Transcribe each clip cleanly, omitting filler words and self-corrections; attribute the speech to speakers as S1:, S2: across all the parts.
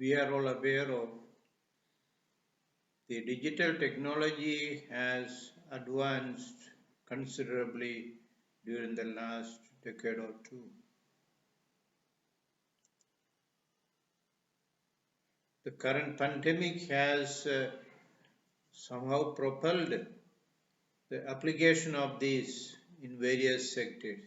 S1: we are all aware of, the digital technology has advanced considerably during the last decade or two. The current pandemic has somehow propelled the application of these in various sectors.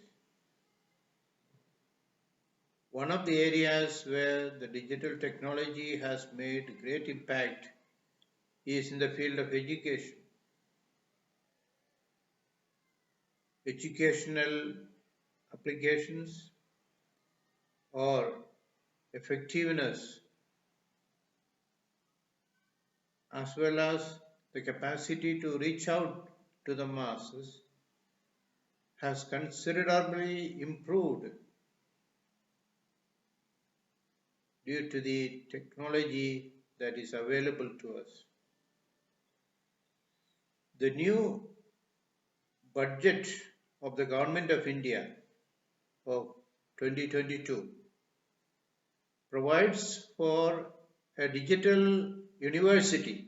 S1: One of the areas where the digital technology has made great impact is in the field of education. Educational applications or effectiveness, as well as the capacity to reach out to the masses, has considerably improved due to the technology that is available to us. The new budget of the Government of India of 2022 provides for a digital university.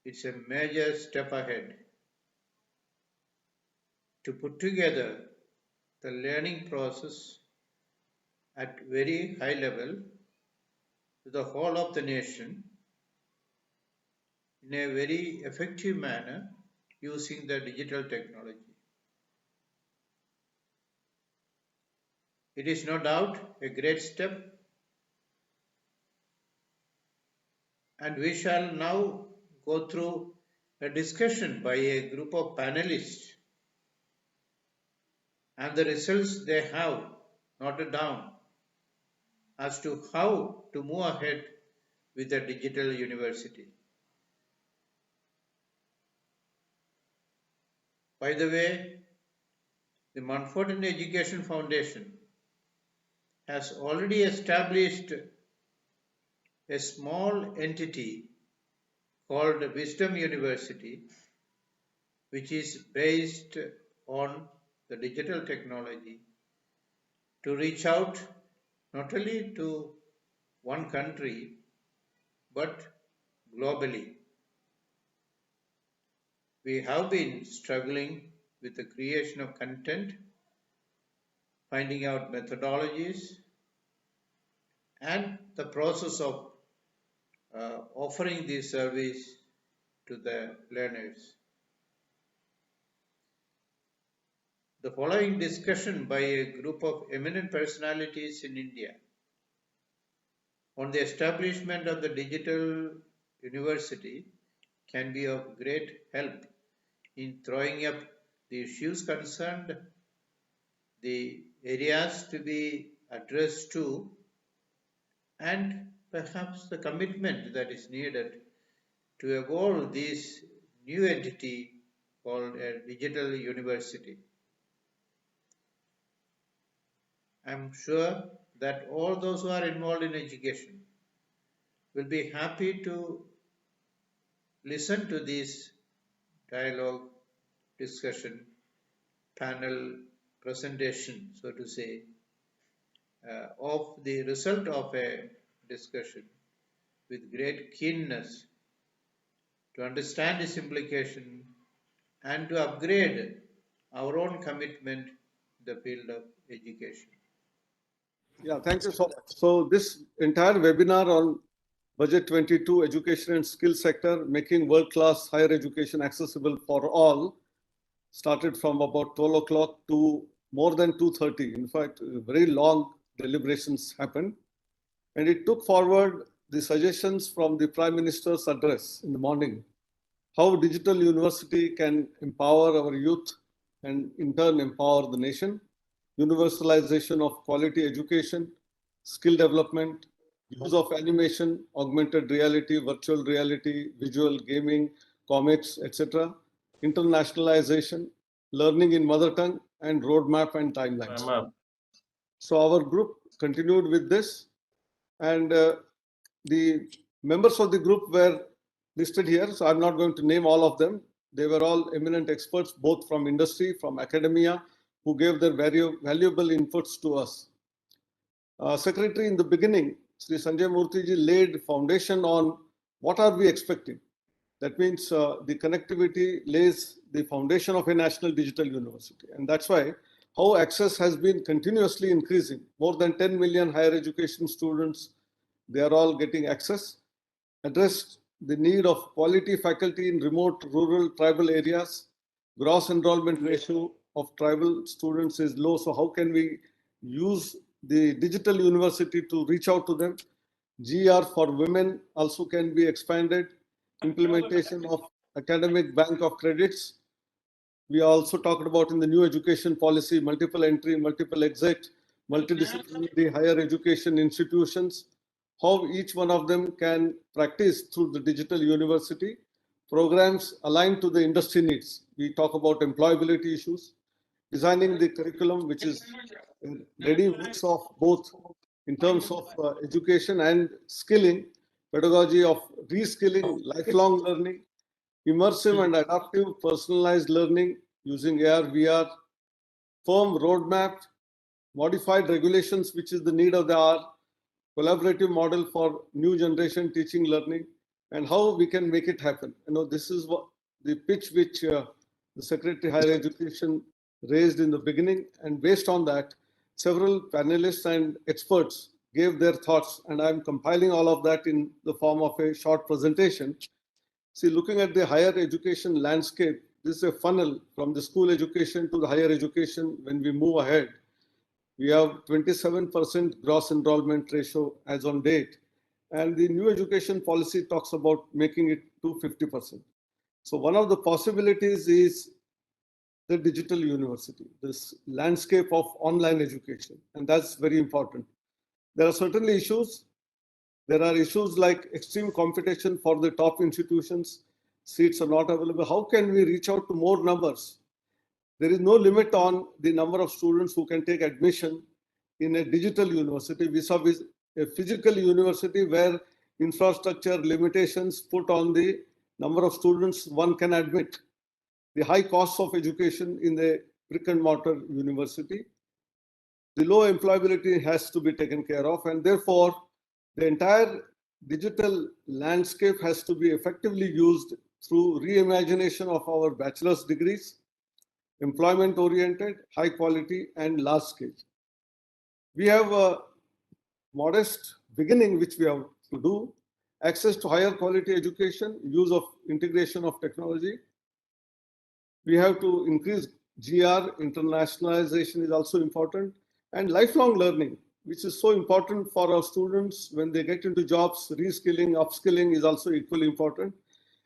S1: It's a major step ahead to put together the learning process at very high level to the whole of the nation in a very effective manner using the digital technology. It is no doubt a great step, and we shall now go through a discussion by a group of panelists and the results they have noted down as to how to move ahead with the digital university. By the way, the Manfortan Education Foundation has already established a small entity called Wisdom University, which is based on the digital technology to reach out not only to one country but globally. We have been struggling with the creation of content, finding out methodologies, and the process of offering this service to the learners. The following discussion by a group of eminent personalities in India on the establishment of the digital university can be of great help in throwing up the issues concerned, the areas to be addressed to, and perhaps the commitment that is needed to evolve this new entity called a digital university. I'm sure that all those who are involved in education will be happy to listen to this dialogue, discussion, panel presentation, so to say, of the result of a discussion with great keenness to understand its implication and to upgrade our own commitment in the field of education.
S2: Yeah, thank you so much. So this entire webinar on Budget 22 Education and Skill Sector, making world-class higher education accessible for all, started from about 12 o'clock to more than 2:30. In fact, very long deliberations happened. And it took forward the suggestions from the Prime Minister's address in the morning, how digital university can empower our youth and in turn empower the nation, universalization of quality education, skill development, use of animation, augmented reality, virtual reality, visual gaming, comics, etc., internationalization, learning in mother tongue, and roadmap and timelines. So our group continued with this, and the members of the group were listed here. So I'm not going to name all of them. They were all eminent experts, both from industry, from academia, who gave their very valuable inputs to us. Secretary, in the beginning, Sri Sanjay Murthy ji laid foundation on what are we expecting. That means the connectivity lays the foundation of a national digital university. And that's why how access has been continuously increasing. More than 10 million higher education students, they are all getting access. Addressed the need of quality faculty in remote, rural, tribal areas. Gross enrollment ratio of tribal students is low. So how can we use the digital university to reach out to them? GR for women also can be expanded. Implementation of academic bank of credits. We also talked about in the new education policy, multiple entry, multiple exit, multidisciplinary higher education institutions, how each one of them can practice through the digital university, programs aligned to the industry needs. We talk about employability issues, designing the curriculum, which is a ready mix of both in terms of education and skilling, pedagogy of reskilling, lifelong learning, immersive and adaptive personalized learning using AR, VR, firm roadmap, modified regulations, which is the need of the hour, collaborative model for new generation teaching learning, and how we can make it happen. This is what the pitch which the Secretary Higher Education raised in the beginning, and based on that, several panelists and experts gave their thoughts, and I'm compiling all of that in the form of a short presentation. See, looking at the higher education landscape, this is a funnel from the school education to the higher education. When we move ahead, we have 27% gross enrollment ratio as on date. And the new education policy talks about making it to 50%. So one of the possibilities is the digital university, this landscape of online education. And that's very important. There are certainly issues. There are issues like extreme competition for the top institutions. Seats are not available. How can we reach out to more numbers? There is no limit on the number of students who can take admission in a digital university vis-a-vis a physical university where infrastructure limitations put on the number of students one can admit. The high costs of education in the brick and mortar university. The low employability has to be taken care of, and therefore the entire digital landscape has to be effectively used through reimagination of our bachelor's degrees, employment-oriented, high quality, and large scale. We have a modest beginning which we have to do. Access to higher quality education, use of integration of technology. We have to increase GR, internationalization is also important, and lifelong learning, which is so important for our students when they get into jobs. Reskilling, upskilling is also equally important.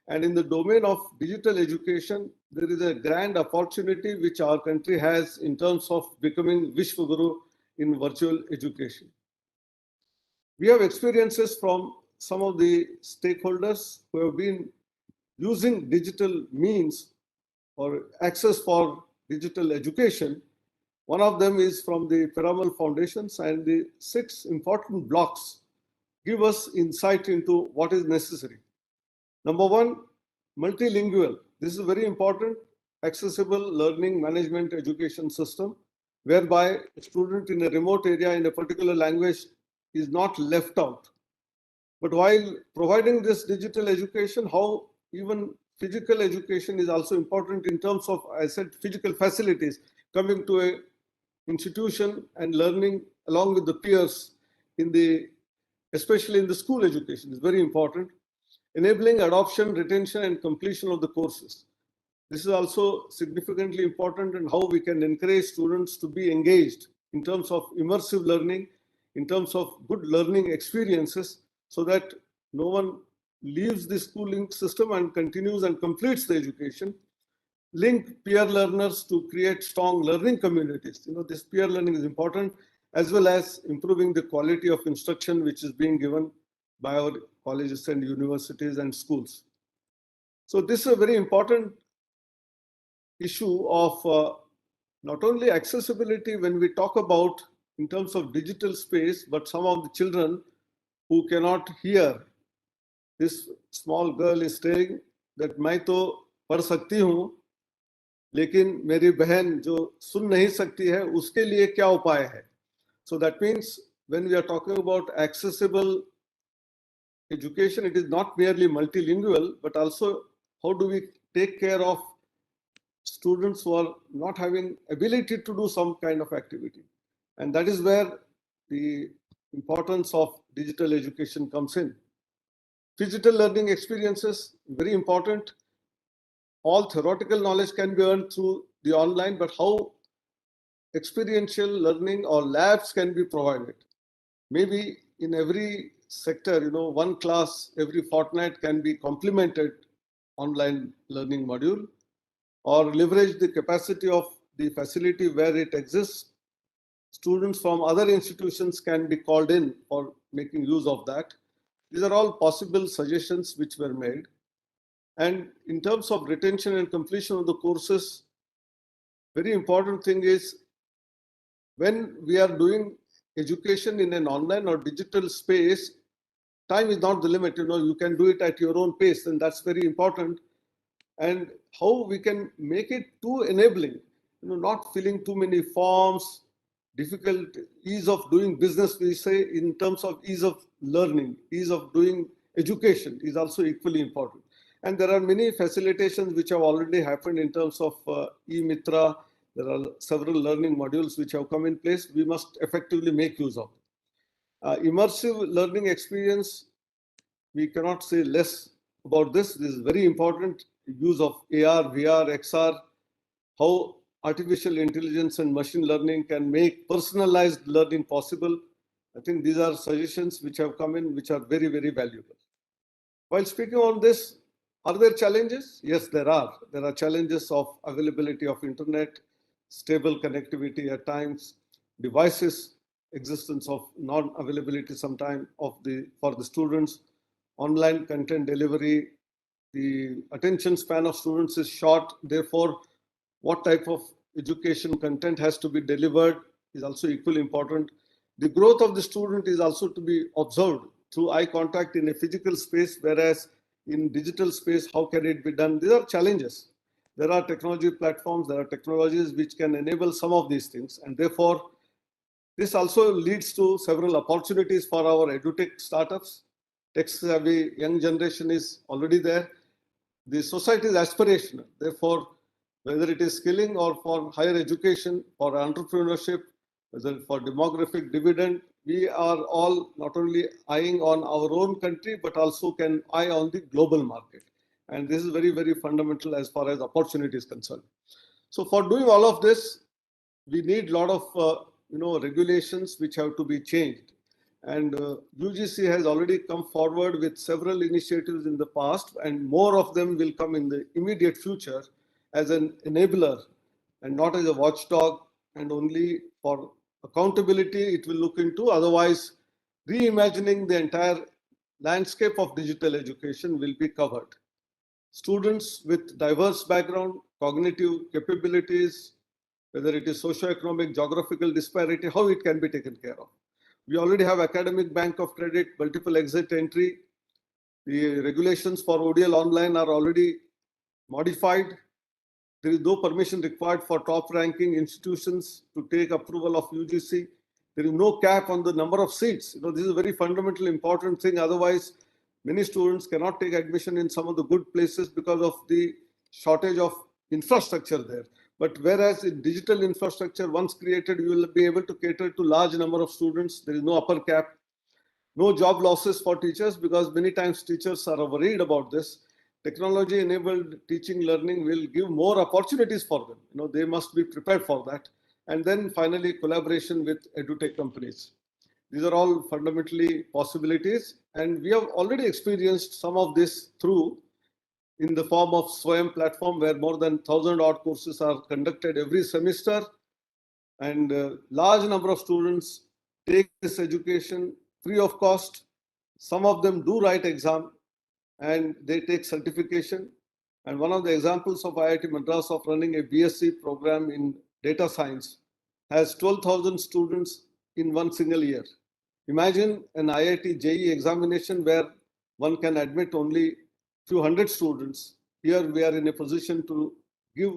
S2: And in the domain of digital education, there is a grand opportunity which our country has in terms of becoming Vishwaguru in virtual education. We have experiences from some of the stakeholders who have been using digital means or access for digital education. One of them is from the Piramal Foundations, and the 6 important blocks give us insight into what is necessary. Number 1, multilingual. This is very important. Accessible learning management education system, whereby a student in a remote area in a particular language is not left out. But while providing this digital education, how even physical education is also important in terms of, I said, physical facilities, coming to a institution and learning along with the peers in the, especially in the school education is very important. Enabling adoption, retention, and completion of the courses. This is also significantly important, and how we can encourage students to be engaged in terms of immersive learning, in terms of good learning experiences, so that no one leaves the schooling system and continues and completes the education. Link peer learners to create strong learning communities. This peer learning is important, as well as improving the quality of instruction which is being given by our colleges and universities and schools. So this is a very important issue of not only accessibility when we talk about in terms of digital space, but some of the children who cannot hear. This small girl is saying that मैं तो पढ़ सकती हूँ, लेकिन मेरी बहन जो सुन नहीं सकती है, उसके लिए क्या उपाय है? So that means when we are talking about accessible education, it is not merely multilingual, but also how do we take care of students who are not having ability to do some kind of activity. And that is where the importance of digital education comes in. Digital learning experiences, very important. All theoretical knowledge can be earned through the online, but how experiential learning or labs can be provided. Maybe in every sector, one class every fortnight can be complemented online learning module, or leverage the capacity of the facility where it exists. Students from other institutions can be called in for making use of that. These are all possible suggestions which were made. And in terms of retention and completion of the courses, very important thing is when we are doing education in an online or digital space, time is not the limit. You can do it at your own pace, and that's very important. And how we can make it too enabling, not filling too many forms, difficult, ease of doing business, we say, in terms of ease of learning, ease of doing education is also equally important. And there are many facilitations which have already happened in terms of e-Mitra. There are several learning modules which have come in place. We must effectively make use of. Immersive learning experience, we cannot say less about this. This is very important. Use of AR, VR, XR, how artificial intelligence and machine learning can make personalized learning possible. I think these are suggestions which have come in, which are very, very valuable. While speaking on this, are there challenges? Yes, there are. There are challenges of availability of internet, stable connectivity at times, devices, existence of non-availability sometime for the students, online content delivery. The attention span of students is short. Therefore, what type of education content has to be delivered is also equally important. The growth of the student is also to be observed through eye contact in a physical space, whereas in digital space, how can it be done? These are challenges. There are technology platforms, there are technologies which can enable some of these things. And therefore, this also leads to several opportunities for our edutech startups. Tech-savvy young generation is already there. The society is aspirational. Therefore, whether it is skilling or for higher education, for entrepreneurship, whether for demographic dividend, we are all not only eyeing on our own country, but also can eye on the global market. And this is very, very fundamental as far as opportunity is concerned. So for doing all of this, we need a lot of regulations which have to be changed. And UGC has already come forward with several initiatives in the past, and more of them will come in the immediate future as an enabler and not as a watchdog, and only for accountability it will look into. Otherwise, reimagining the entire landscape of digital education will be covered. Students with diverse background, cognitive capabilities, whether it is socioeconomic, geographical disparity, how it can be taken care of. We already have academic bank of credit, multiple exit entry. The regulations for ODL online are already modified. There is no permission required for top ranking institutions to take approval of UGC. There is no cap on the number of seats. This is a very fundamental important thing. Otherwise, many students cannot take admission in some of the good places because of the shortage of infrastructure there. But whereas in digital infrastructure, once created, you will be able to cater to large number of students. There is no upper cap. No job losses for teachers, because many times teachers are worried about this. Technology enabled teaching learning will give more opportunities for them. They must be prepared for that. And then finally, collaboration with edutech companies. These are all fundamentally possibilities. And we have already experienced some of this through in the form of SWAYAM platform, where more than 1,000 odd courses are conducted every semester. And a large number of students take this education free of cost. Some of them do write exam and they take certification. And one of the examples of IIT Madras of running a BSc program in data science has 12,000 students in one single year. Imagine an IIT JEE examination where one can admit only few hundred students. Here we are in a position to give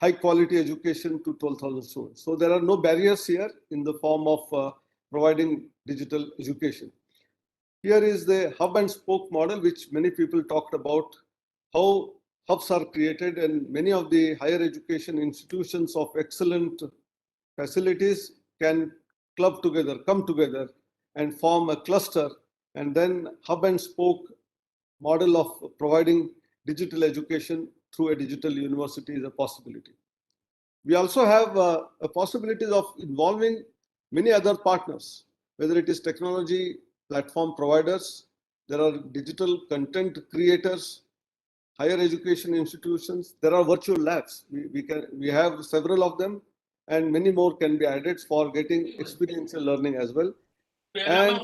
S2: high quality education to 12,000 students. So there are no barriers here in the form of providing digital education. Here is the hub and spoke model, which many people talked about, how hubs are created, and many of the higher education institutions of excellent facilities can club together, come together and form a cluster, and then hub and spoke model of providing digital education through a digital university is a possibility. We also have a possibility of involving many other partners, whether it is technology platform providers, there are digital content creators, higher education institutions, there are virtual labs. We have several of them, and many more can be added for getting experiential learning as well. And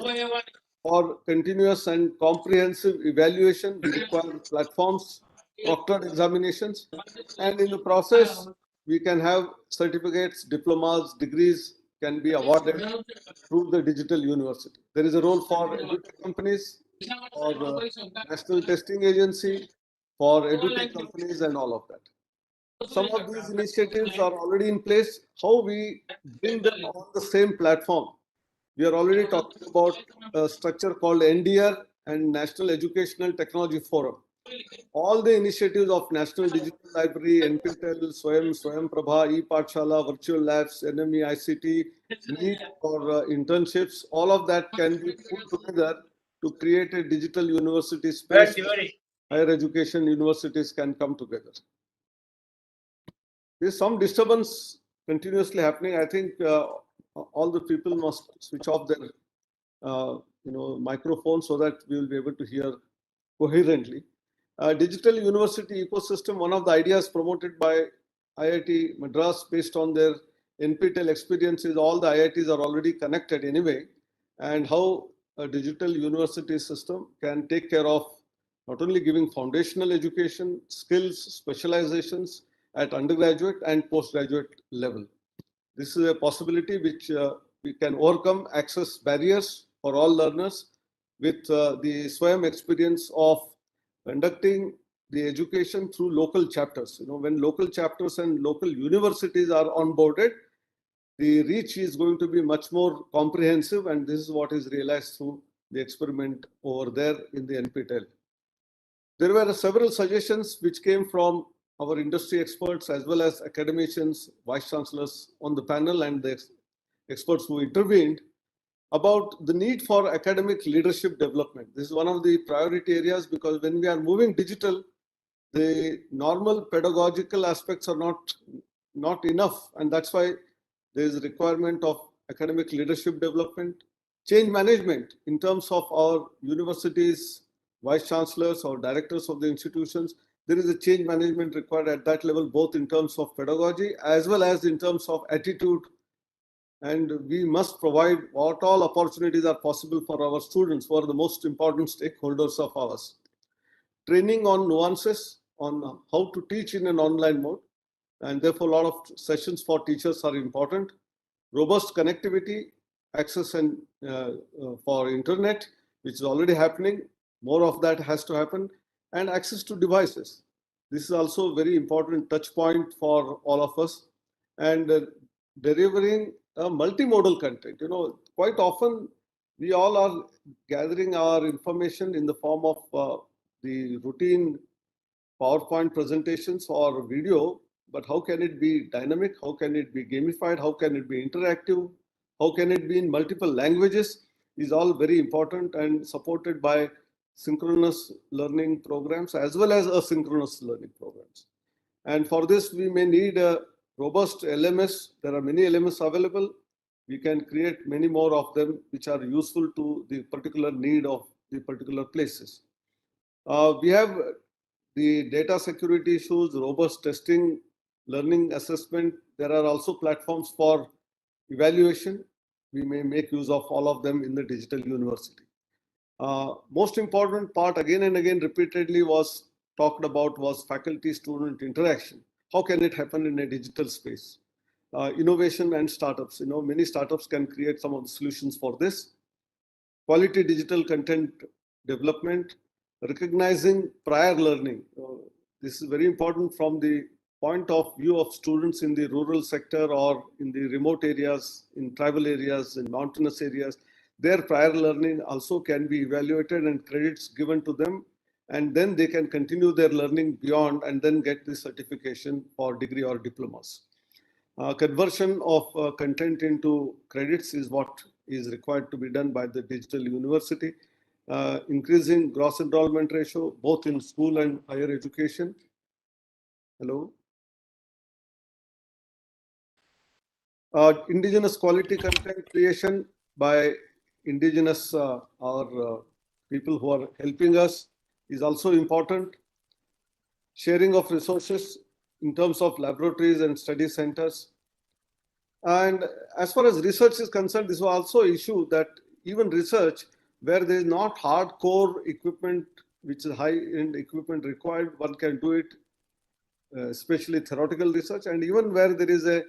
S2: for continuous and comprehensive evaluation, we require platforms, proctored examinations, and in the process, we can have certificates, diplomas, degrees can be awarded through the digital university. There is a role for edutech companies, for the National Testing Agency, for edutech companies, and all of that. Some of these initiatives are already in place. How we bring them on the same platform? We are already talking about a structure called NDR and National Educational Technology Forum. All the initiatives of National Digital Library, NPTEL, Swayam Prabha, ePathshala, Virtual Labs, NME, ICT, NEET or internships, all of that can be put together to create a digital university space. Higher education universities can come together. There's some disturbance continuously happening. I think all the people must switch off their microphone so that we will be able to hear coherently. Digital university ecosystem, one of the ideas promoted by IIT Madras based on their NPTEL experiences, all the IITs are already connected anyway, and how a digital university system can take care of not only giving foundational education, skills, specializations at undergraduate and postgraduate level. This is a possibility which we can overcome access barriers for all learners with the Swayam experience of conducting the education through local chapters. When local chapters and local universities are onboarded, the reach is going to be much more comprehensive, and this is what is realized through the experiment over there in the NPTEL. There were several suggestions which came from our industry experts as well as academicians, vice chancellors on the panel and the experts who intervened about the need for academic leadership development. This is one of the priority areas because when we are moving digital, the normal pedagogical aspects are not enough, and that's why there is a requirement of academic leadership development, change management in terms of our universities, vice chancellors or directors of the institutions. There is a change management required at that level, both in terms of pedagogy as well as in terms of attitude. And we must provide what all opportunities are possible for our students, who are the most important stakeholders of ours. Training on nuances, on how to teach in an online mode, and therefore a lot of sessions for teachers are important. Robust connectivity, access and for internet, which is already happening. More of that has to happen, and access to devices. This is also a very important touch point for all of us. And delivering a multimodal content. Quite often we all are gathering our information in the form of the routine PowerPoint presentations or video, but how can it be dynamic? How can it be gamified? How can it be interactive? How can it be in multiple languages? Is all very important and supported by synchronous learning programs as well as asynchronous learning programs. And for this, we may need a robust LMS. There are many LMS available. We can create many more of them which are useful to the particular need of the particular places. We have the data security issues, robust testing, learning assessment. There are also platforms for evaluation. We may make use of all of them in the digital university. Most important part, again and again repeatedly was talked about, was faculty-student interaction. How can it happen in a digital space? Innovation and startups. Many startups can create some of the solutions for this. Quality digital content development, recognizing prior learning. This is very important from the point of view of students in the rural sector or in the remote areas, in tribal areas, in mountainous areas, their prior learning also can be evaluated and credits given to them, and then they can continue their learning beyond and then get the certification for degree or diplomas. Conversion of content into credits is what is required to be done by the digital university. Increasing gross enrollment ratio both in school and higher education. Hello. Indigenous quality content creation by indigenous or people who are helping us is also important. Sharing of resources in terms of laboratories and study centers. And as far as research is concerned, this was also an issue that even research where there is not hardcore equipment, which is high-end equipment required, one can do it, especially theoretical research. And even where there is a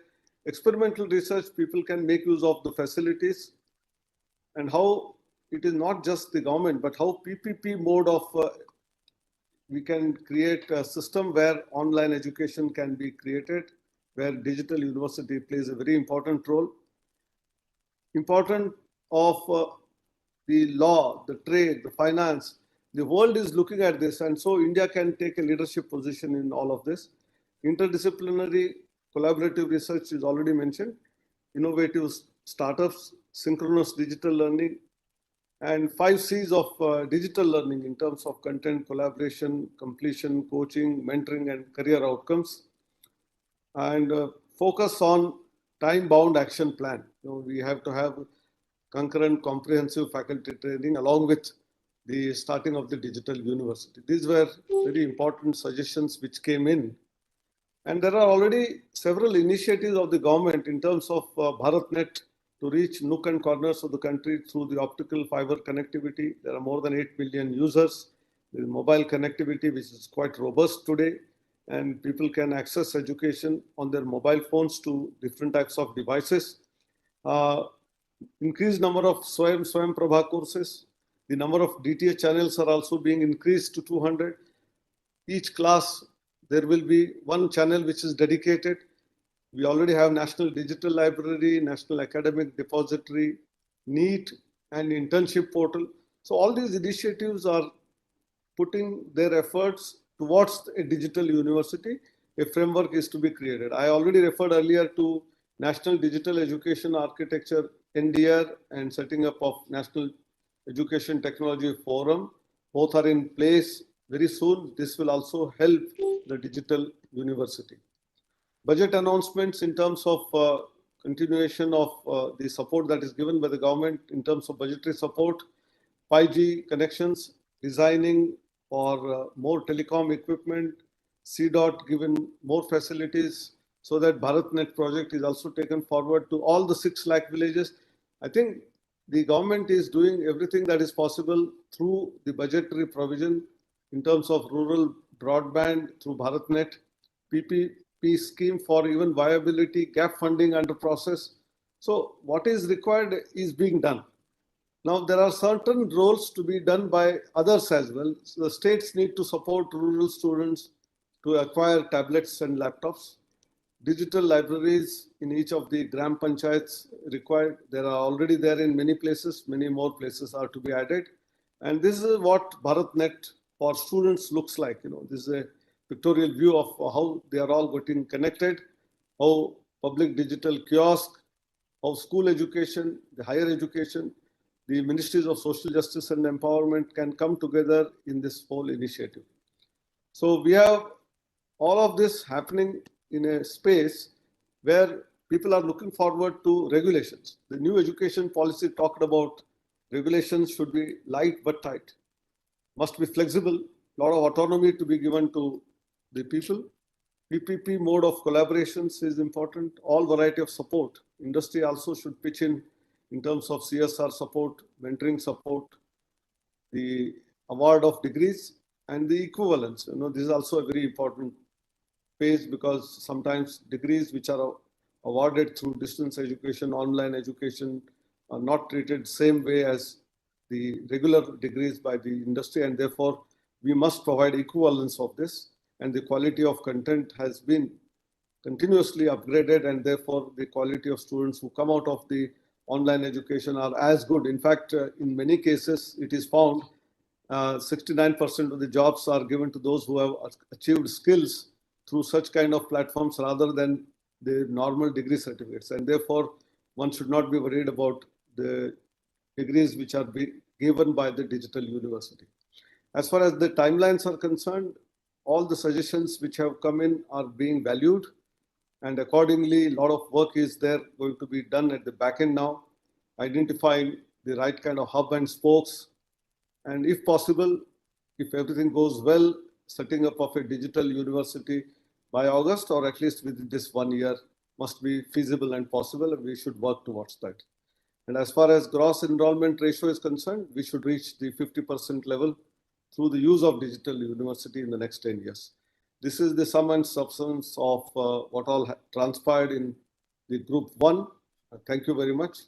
S2: experimental research, people can make use of the facilities, and how it is not just the government, but how PPP mode of we can create a system where online education can be created, where digital university plays a very important role. Important of the law, the trade, the finance, the world is looking at this, and so India can take a leadership position in all of this. Interdisciplinary collaborative research is already mentioned, innovative startups, synchronous digital learning, and 5 C's of digital learning in terms of content, collaboration, completion, coaching, mentoring, and career outcomes. And focus on time-bound action plan. We have to have concurrent comprehensive faculty training along with the starting of the digital university. These were very important suggestions which came in. And there are already several initiatives of the government in terms of BharatNet to reach nook and corners of the country through the optical fiber connectivity. There are more than 8 million users. There is mobile connectivity, which is quite robust today, and people can access education on their mobile phones to different types of devices. Increased number of Swayam Prabha courses. The number of DTH channels are also being increased to 200. Each class, there will be one channel which is dedicated. We already have National Digital Library, National Academic Depository, NEET, and internship portal. So all these initiatives are putting their efforts towards a digital university. A framework is to be created. I already referred earlier to National Digital Education Architecture, NDR, and setting up of National Education Technology Forum. Both are in place very soon. This will also help the digital university. Budget announcements in terms of continuation of the support that is given by the government in terms of budgetary support, 5G connections, designing for more telecom equipment, CDOT given more facilities so that BharatNet project is also taken forward to all the 6 lakh villages. I think the government is doing everything that is possible through the budgetary provision in terms of rural broadband through BharatNet, PPP scheme for even viability, gap funding under process. So what is required is being done. Now, there are certain roles to be done by others as well. So the states need to support rural students to acquire tablets and laptops. Digital libraries in each of the Gram Panchayats required. There are already there in many places. Many more places are to be added. And this is what BharatNet for students looks like. This is a pictorial view of how they are all getting connected, how public digital kiosk, how school education, the higher education, the ministries of social justice and empowerment can come together in this whole initiative. So we have all of this happening in a space where people are looking forward to regulations. The new education policy talked about regulations should be light but tight, must be flexible, a lot of autonomy to be given to the people. PPP mode of collaborations is important, all variety of support. Industry also should pitch in terms of CSR support, mentoring support, the award of degrees, and the equivalence. This is also a very important phase because sometimes degrees which are awarded through distance education, online education, are not treated same way as the regular degrees by the industry, and therefore we must provide equivalence of this. And the quality of content has been continuously upgraded, and therefore the quality of students who come out of the online education are as good. In fact, in many cases, it is found 69% of the jobs are given to those who have achieved skills through such kind of platforms rather than the normal degree certificates. And therefore, one should not be worried about the degrees which are being given by the digital university. As far as the timelines are concerned, all the suggestions which have come in are being valued, and accordingly, a lot of work is there going to be done at the back end now, identifying the right kind of hub and spokes, and if possible, if everything goes well, setting up of a digital university by August, or at least within this 1 year, must be feasible and possible, and we should work towards that. And as far as gross enrollment ratio is concerned, we should reach the 50% level through the use of digital university in the next 10 years. This is the sum and substance of what all transpired in the group 1. Thank you very much.